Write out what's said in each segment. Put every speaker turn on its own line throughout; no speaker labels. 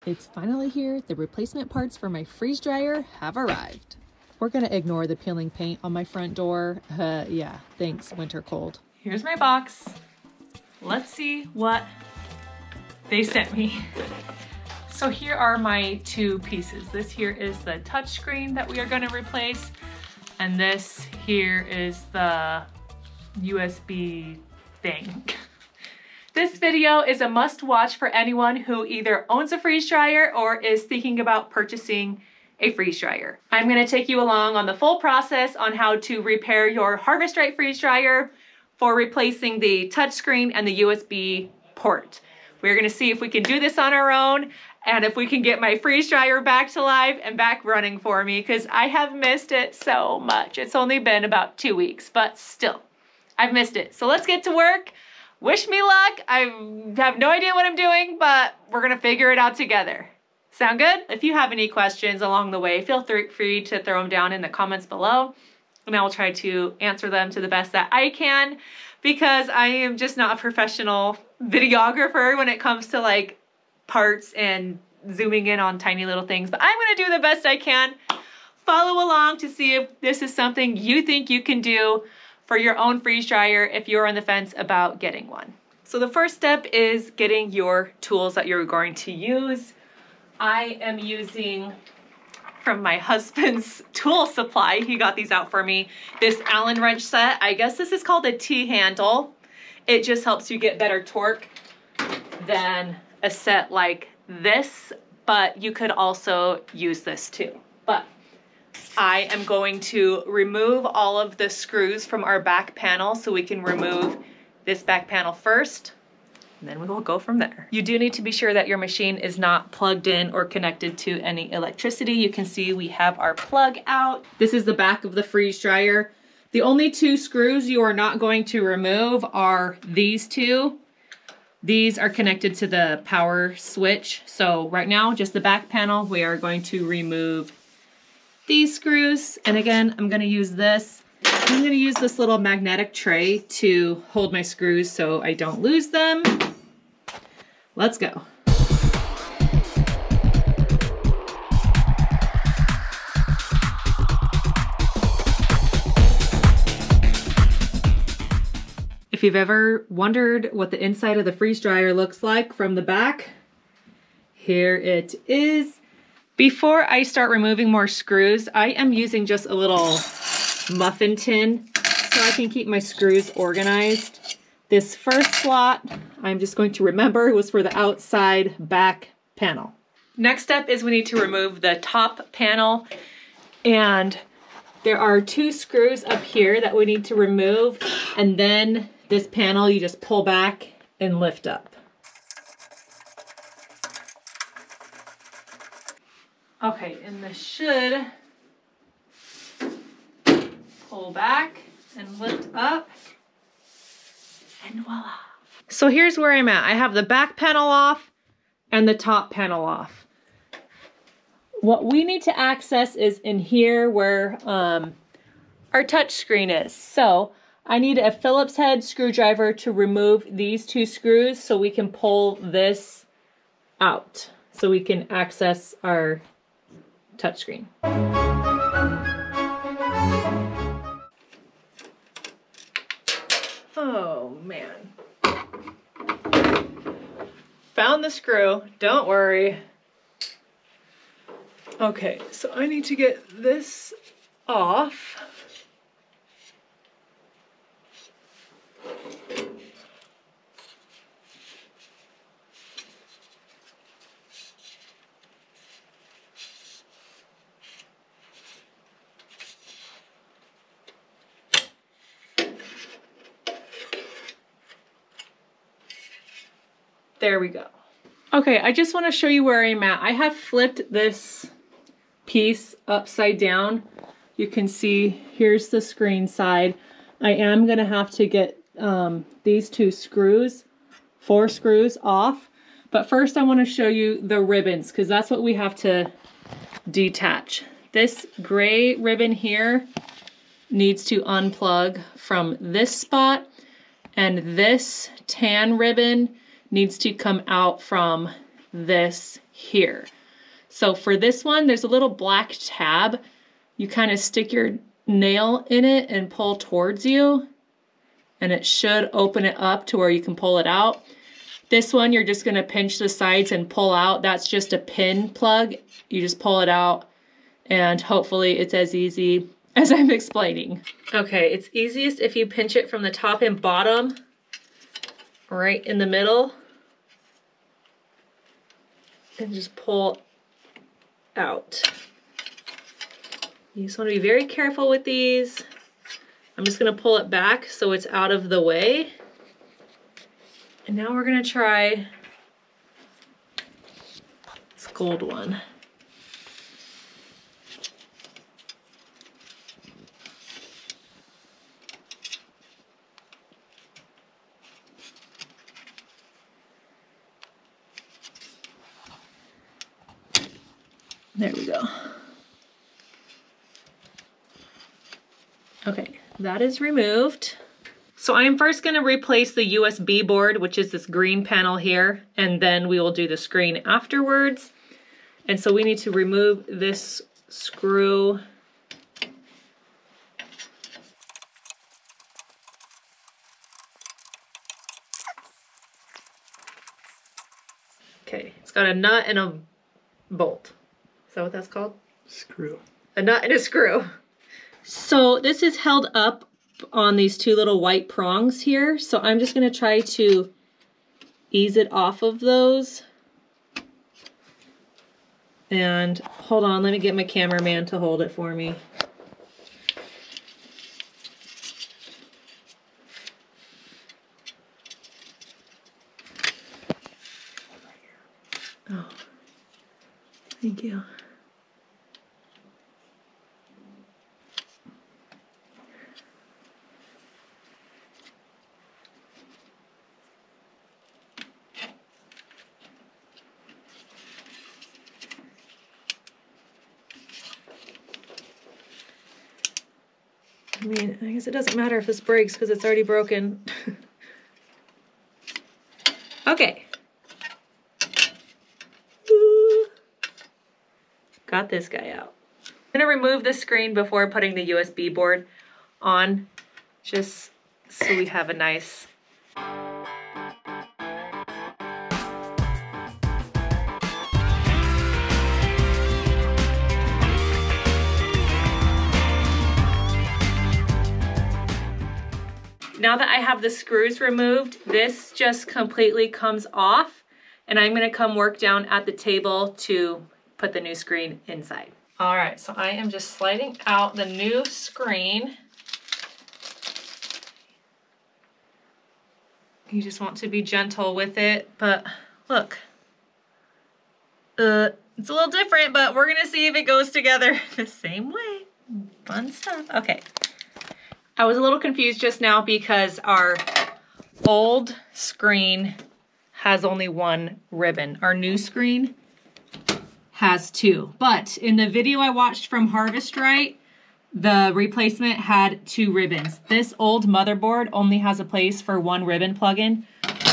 It's finally here. The replacement parts for my freeze dryer have arrived. We're gonna ignore the peeling paint on my front door. Yeah, thanks, winter cold.
Here's my box. Let's see what they sent me. So here are my two pieces. This here is the touchscreen that we are gonna replace. And this here is the USB thing. This video is a must watch for anyone who either owns a freeze dryer or is thinking about purchasing a freeze dryer. I'm gonna take you along on the full process on how to repair your Harvest Right freeze dryer for replacing the touchscreen and the USB port. We're gonna see if we can do this on our own and if we can get my freeze dryer back to life and back running for me, because I have missed it so much. It's only been about 2 weeks, but still, I've missed it. So let's get to work. Wish me luck. I have no idea what I'm doing, but we're gonna figure it out together. Sound good? If you have any questions along the way, feel free to throw them down in the comments below, and I will try to answer them to the best that I can, because I am just not a professional videographer when it comes to like parts and zooming in on tiny little things, but I'm gonna do the best I can. Follow along to see if this is something you think you can do for your own freeze dryer if you're on the fence about getting one. So the first step is getting your tools that you're going to use. I am using from my husband's tool supply. He got these out for me. This Allen wrench set. I guess this is called a T-handle. It just helps you get better torque than a set like this, but you could also use this too. But I am going to remove all of the screws from our back panel so we can remove this back panel first, and then we will go from there. You do need to be sure that your machine is not plugged in or connected to any electricity. You can see we have our plug out. This is the back of the freeze dryer. The only two screws you are not going to remove are these two. These are connected to the power switch. So right now, just the back panel, we are going to remove these screws. And again, I'm gonna use this. I'm gonna use this little magnetic tray to hold my screws so I don't lose them. Let's go. If you've ever wondered what the inside of the freeze dryer looks like from the back, here it is. Before I start removing more screws, I am using just a little muffin tin so I can keep my screws organized. This first slot, I'm just going to remember, was for the outside back panel. Next step is we need to remove the top panel, and there are two screws up here that we need to remove, and then this panel you just pull back and lift up. Okay, and this should pull back and lift up, and voila. So here's where I'm at. I have the back panel off and the top panel off. What we need to access is in here where our touch screen is. So I need a Phillips head screwdriver to remove these two screws so we can pull this out so we can access our touchscreen. Oh man. Found the screw, don't worry. Okay, so I need to get this off. There we go. Okay, I just want to show you where I'm at. I have flipped this piece upside down. You can see here's the screen side. I am going to have to get these two screws, 4 screws off. But first I want to show you the ribbons because that's what we have to detach. This gray ribbon here needs to unplug from this spot, and this tan ribbon needs to come out from this here. So for this one, there's a little black tab. You kind of stick your nail in it and pull towards you, and it should open it up to where you can pull it out. This one, you're just gonna pinch the sides and pull out. That's just a pin plug. You just pull it out, and hopefully it's as easy as I'm explaining. Okay, it's easiest if you pinch it from the top and bottom, right in the middle, and just pull out. You just want to be very careful with these. I'm just going to pull it back so it's out of the way. And now we're going to try this gold one. There we go. Okay, that is removed. So I'm first gonna replace the USB board, which is this green panel here, and then we will do the screen afterwards. And so we need to remove this screw. Okay, it's got a nut and a bolt. Is that what that's called?
Screw.
A nut and a screw. So this is held up on these two little white prongs here. So I'm just going to try to ease it off of those. And hold on, let me get my cameraman to hold it for me. Oh, thank you. I mean, I guess it doesn't matter if this breaks because it's already broken. Okay. Ooh. Got this guy out. I'm gonna remove the screen before putting the USB board on, just so we have a nice Now that I have the screws removed, this just completely comes off, and I'm gonna come work down at the table to put the new screen inside. All right, so I am just sliding out the new screen. You just want to be gentle with it, but look. It's a little different, but we're gonna see if it goes together the same way. Fun stuff. Okay. I was a little confused just now because our old screen has only one ribbon. Our new screen has two. But in the video I watched from Harvest Right, the replacement had two ribbons. This old motherboard only has a place for one ribbon plug-in.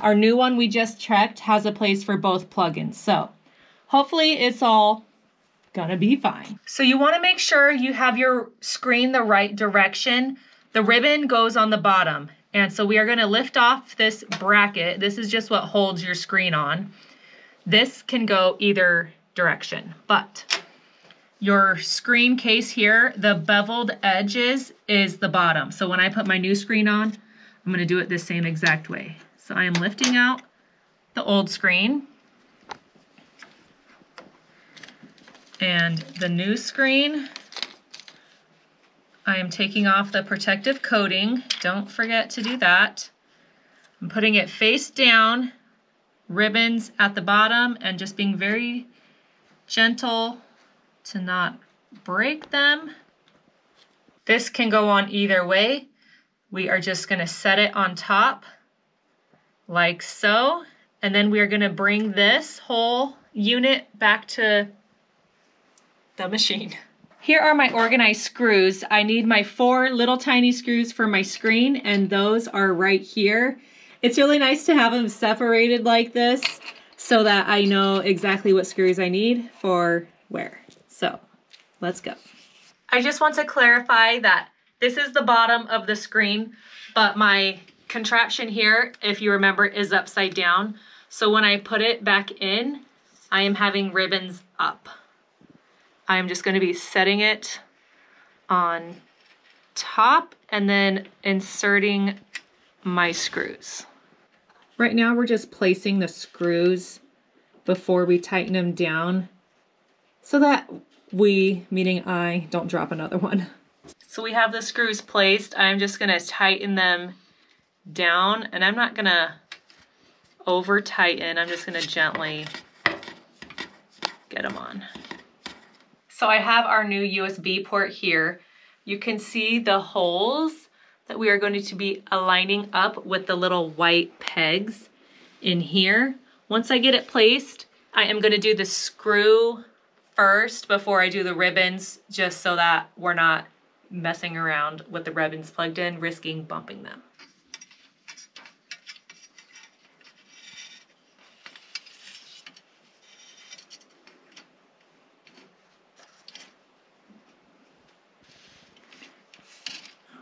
Our new one we just checked has a place for both plugins. So hopefully it's all gonna be fine. So you wanna make sure you have your screen the right direction. The ribbon goes on the bottom. And so we are gonna lift off this bracket. This is just what holds your screen on. This can go either direction, but your screen case here, the beveled edges is the bottom. So when I put my new screen on, I'm gonna do it the same exact way. So I am lifting out the old screen. And the new screen, I am taking off the protective coating. Don't forget to do that. I'm putting it face down, ribbons at the bottom, and just being very gentle to not break them. This can go on either way. We are just gonna set it on top like so. And then we are gonna bring this whole unit back to the machine. Here are my organized screws. I need my 4 little tiny screws for my screen, and those are right here. It's really nice to have them separated like this so that I know exactly what screws I need for where. So let's go. I just want to clarify that this is the bottom of the screen, but my contraption here, if you remember, is upside down. So when I put it back in, I am having ribbons up. I'm just going to be setting it on top and then inserting my screws. Right now we're just placing the screws before we tighten them down so that we, meaning I, don't drop another one. So we have the screws placed. I'm just going to tighten them down, and I'm not going to over tighten. I'm just going to gently get them on. So I have our new USB port here. You can see the holes that we are going to be aligning up with the little white pegs in here. Once I get it placed, I am going to do the screw first before I do the ribbons, just so that we're not messing around with the ribbons plugged in, risking bumping them.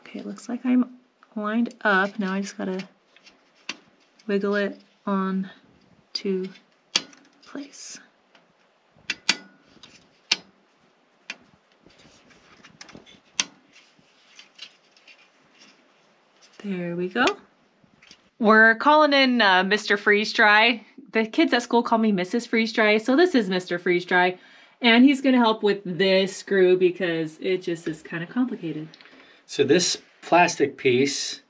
Okay, it looks like I'm lined up. Now I just gotta wiggle it on to place. There we go. We're calling in Mr. Freeze Dry. The kids at school call me Mrs. Freeze Dry, so this is Mr. Freeze Dry. And he's gonna help with this screw because it just is kind of complicated.
So this plastic piece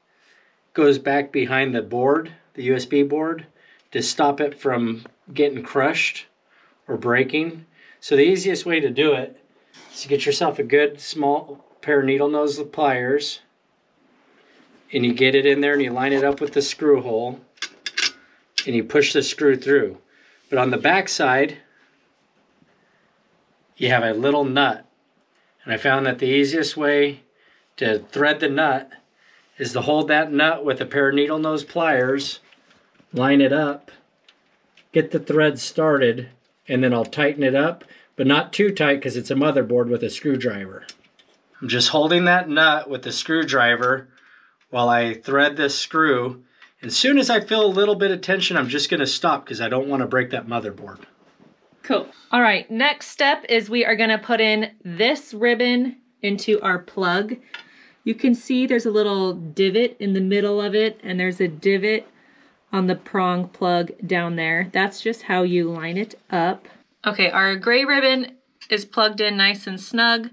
goes back behind the board, the USB board, to stop it from getting crushed or breaking. So the easiest way to do it is to get yourself a good small pair of needle nose pliers, and you get it in there and you line it up with the screw hole and you push the screw through. But on the back side, you have a little nut. And I found that the easiest way to thread the nut is to hold that nut with a pair of needle nose pliers, line it up, get the thread started, and then I'll tighten it up, but not too tight because it's a motherboard with a screwdriver. I'm just holding that nut with the screwdriver while I thread this screw. And as soon as I feel a little bit of tension, I'm just going to stop because I don't want to break that motherboard.
Cool. All right, next step is we are going to put in this ribbon into our plug. You can see there's a little divot in the middle of it, and there's a divot on the prong plug down there. That's just how you line it up. Okay, our gray ribbon is plugged in nice and snug.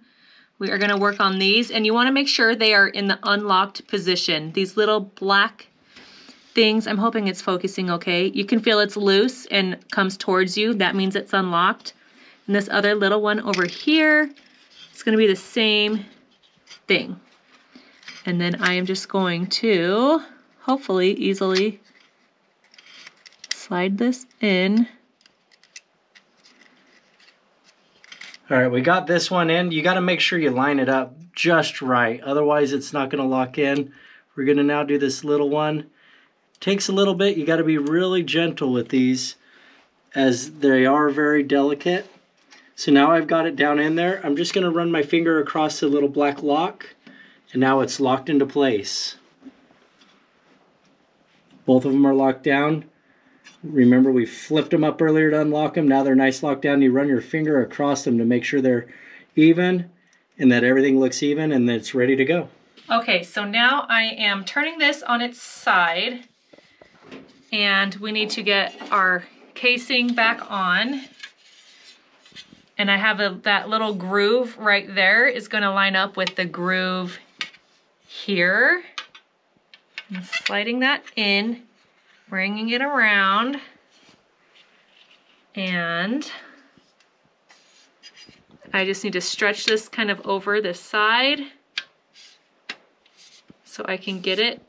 We are gonna work on these, and you wanna make sure they are in the unlocked position. These little black things, I'm hoping it's focusing okay. You can feel it's loose and comes towards you. That means it's unlocked. And this other little one over here, it's gonna be the same thing. And then I am just going to, hopefully, easily slide this in.
All right, we got this one in. You got to make sure you line it up just right. Otherwise, it's not going to lock in. We're going to now do this little one. Takes a little bit. You got to be really gentle with these as they are very delicate. So now I've got it down in there. I'm just going to run my finger across the little black lock. And now it's locked into place. Both of them are locked down. Remember, we flipped them up earlier to unlock them. Now they're nice locked down. You run your finger across them to make sure they're even and that everything looks even and that it's ready to go.
Okay, so now I am turning this on its side, and we need to get our casing back on. And I have that little groove right there is going to line up with the groove here. I'm sliding that in, bringing it around, and I just need to stretch this kind of over the side so I can get it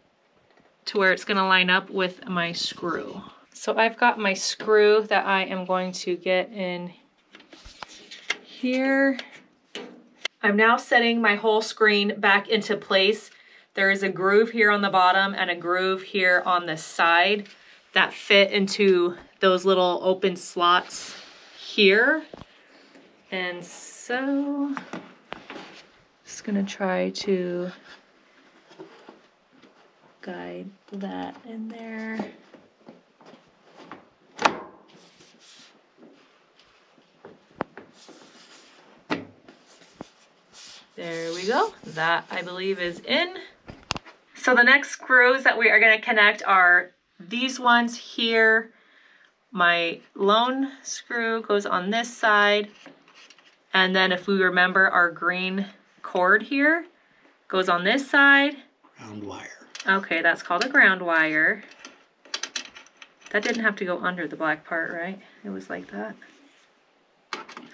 to where it's going to line up with my screw. So I've got my screw that I am going to get in here. I'm now setting my whole screen back into place. There is a groove here on the bottom and a groove here on the side that fit into those little open slots here. And so just gonna try to guide that in there. There we go. That, I believe, is in. So the next screws that we are going to connect are these ones here. My lone screw goes on this side. And then if we remember, our green cord here goes on this side.
Ground wire.
Okay, that's called a ground wire. That didn't have to go under the black part, right? It was like that.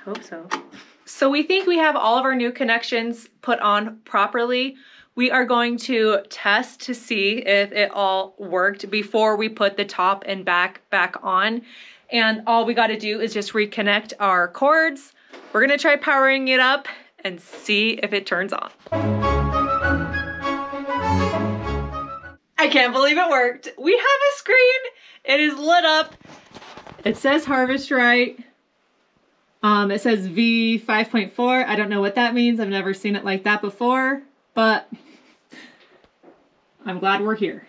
Hope so. So we think we have all of our new connections put on properly. We are going to test to see if it all worked before we put the top and back on. And all we got to do is just reconnect our cords. We're going to try powering it up and see if it turns on. I can't believe it worked. We have a screen. It is lit up. It says Harvest Right. It says V 5.4. I don't know what that means. I've never seen it like that before, but I'm glad we're here.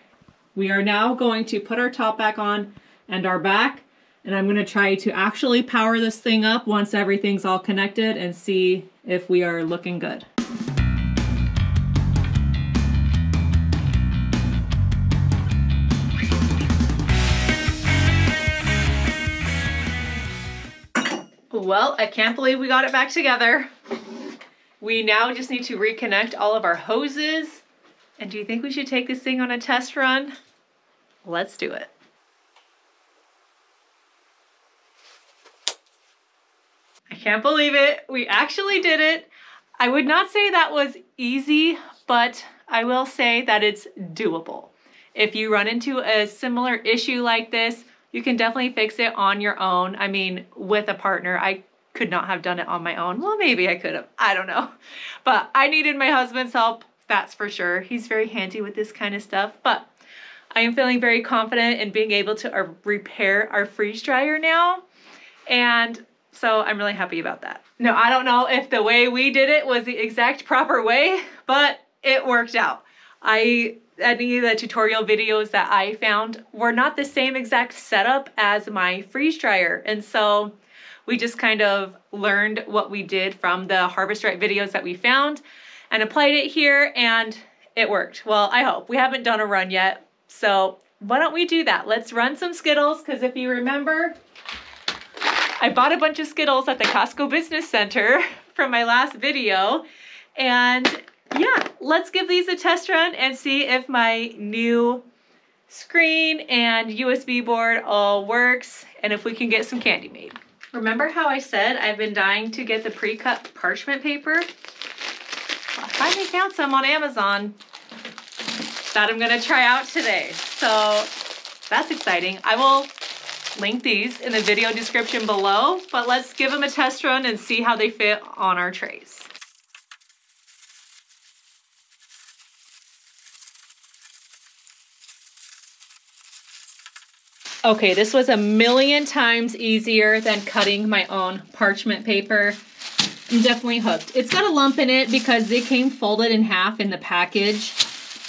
We are now going to put our top back on and our back, and I'm going to try to actually power this thing up once everything's all connected and see if we are looking good. Well, I can't believe we got it back together. We now just need to reconnect all of our hoses. And do you think we should take this thing on a test run? Let's do it. I can't believe it. We actually did it. I would not say that was easy, but I will say that it's doable. If you run into a similar issue like this, you can definitely fix it on your own. I mean, with a partner. I could not have done it on my own. Well, maybe I could have. I don't know. But I needed my husband's help, that's for sure. He's very handy with this kind of stuff. But I am feeling very confident in being able to repair our freeze dryer now. And so I'm really happy about that. No, I don't know if the way we did it was the exact proper way, but it worked out. Any of the tutorial videos that I found were not the same exact setup as my freeze dryer. And so we just kind of learned what we did from the Harvest Right videos that we found and applied it here, and it worked. Well, I hope. We haven't done a run yet, so why don't we do that? Let's run some Skittles, because if you remember, I bought a bunch of Skittles at the Costco Business Center from my last video, and yeah, let's give these a test run and see if my new screen and USB board all works and if we can get some candy made. Remember how I said I've been dying to get the pre-cut parchment paper? Well, I finally found some on Amazon that I'm gonna try out today. So that's exciting. I will link these in the video description below, but let's give them a test run and see how they fit on our trays. Okay, this was a million times easier than cutting my own parchment paper. I'm definitely hooked. It's got a lump in it because they came folded in half in the package,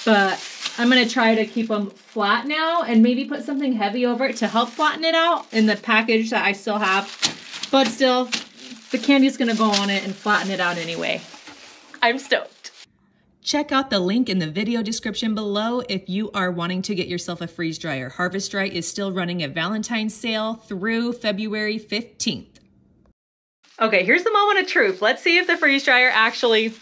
but I'm gonna try to keep them flat now and maybe put something heavy over it to help flatten it out in the package that I still have. But still, the candy's gonna go on it and flatten it out anyway. I'm stoked. Check out the link in the video description below if you are wanting to get yourself a freeze dryer. Harvest Right is still running a Valentine's sale through February 15th. Okay, here's the moment of truth. Let's see if the freeze dryer actually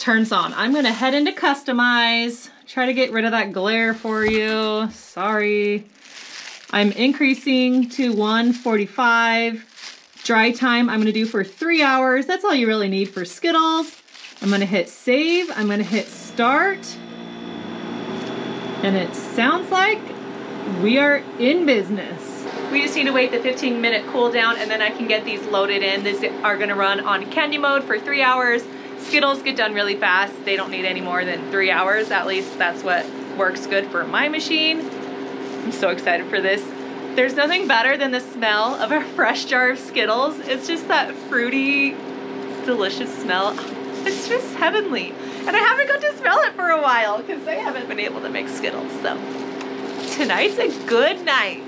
turns on. I'm gonna head into customize, try to get rid of that glare for you. Sorry. I'm increasing to 145. Dry time I'm gonna do for 3 hours. That's all you really need for Skittles. I'm gonna hit save, I'm gonna hit start, and it sounds like we are in business. We just need to wait the 15-minute cool down and then I can get these loaded in. These are gonna run on candy mode for 3 hours. Skittles get done really fast. They don't need any more than 3 hours. At least that's what works good for my machine. I'm so excited for this. There's nothing better than the smell of a fresh jar of Skittles. It's just that fruity, delicious smell. It's just heavenly. And I haven't got to smell it for a while because I haven't been able to make Skittles. So tonight's a good night.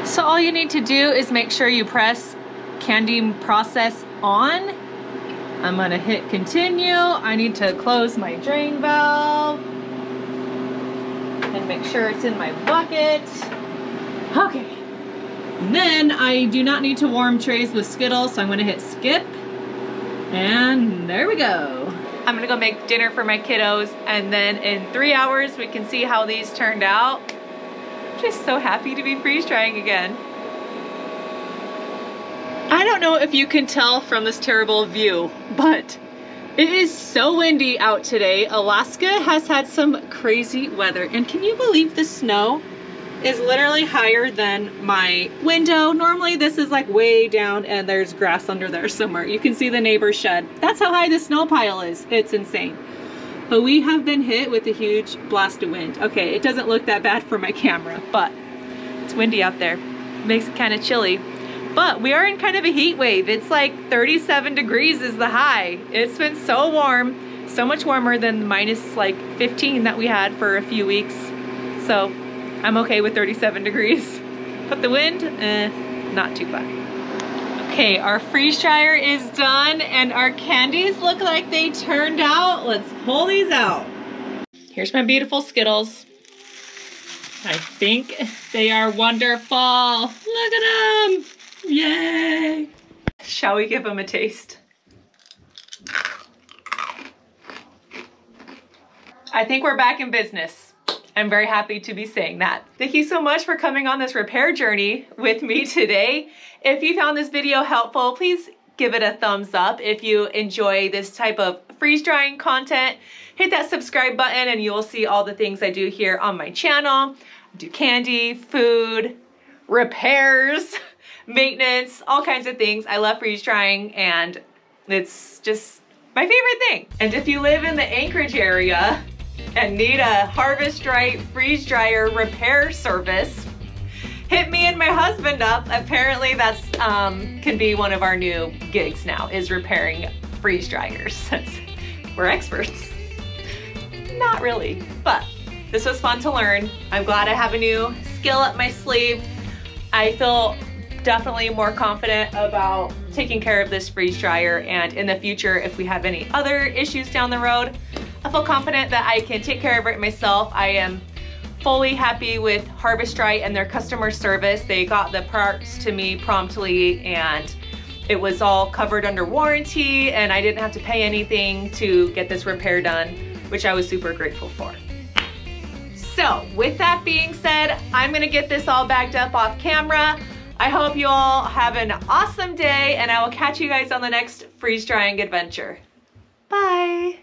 So all you need to do is make sure you press candy process on. I'm gonna hit continue. I need to close my drain valve and make sure it's in my bucket. Okay. And then I do not need to warm trays with Skittles, so I'm gonna hit skip. And there we go. I'm gonna go make dinner for my kiddos, and then in 3 hours we can see how these turned out. I'm just so happy to be freeze drying again. I don't know if you can tell from this terrible view, but it is so windy out today. Alaska has had some crazy weather, and can you believe the snow is literally higher than my window? Normally this is like way down and there's grass under there somewhere. You can see the neighbor's shed. That's how high the snow pile is. It's insane. But we have been hit with a huge blast of wind. Okay, it doesn't look that bad for my camera, but it's windy out there. It makes it kind of chilly. But we are in kind of a heat wave. It's like 37 degrees is the high. It's been so warm, so much warmer than the minus like 15 that we had for a few weeks. So I'm okay with 37 degrees. But the wind, not too bad. Okay, our freeze dryer is done and our candies look like they turned out. Let's pull these out. Here's my beautiful Skittles. I think they are wonderful. Look at them. Yay! Shall we give them a taste? I think we're back in business. I'm very happy to be saying that. Thank you so much for coming on this repair journey with me today. If you found this video helpful, please give it a thumbs up. If you enjoy this type of freeze drying content, hit that subscribe button and you will see all the things I do here on my channel. I do candy, food, repairs, maintenance, all kinds of things. I love freeze drying and it's just my favorite thing. And if you live in the Anchorage area and need a Harvest Right freeze dryer repair service, hit me and my husband up. Apparently that's can be one of our new gigs now, is repairing freeze dryers. We're experts. Not really, but this was fun to learn. I'm glad I have a new skill up my sleeve. I feel definitely more confident about taking care of this freeze dryer, and in the future, if we have any other issues down the road, I feel confident that I can take care of it myself. I am fully happy with Harvest Right and their customer service. They got the parts to me promptly and it was all covered under warranty and I didn't have to pay anything to get this repair done, which I was super grateful for. So with that being said, I'm gonna get this all bagged up off camera. I hope you all have an awesome day and I will catch you guys on the next freeze drying adventure. Bye.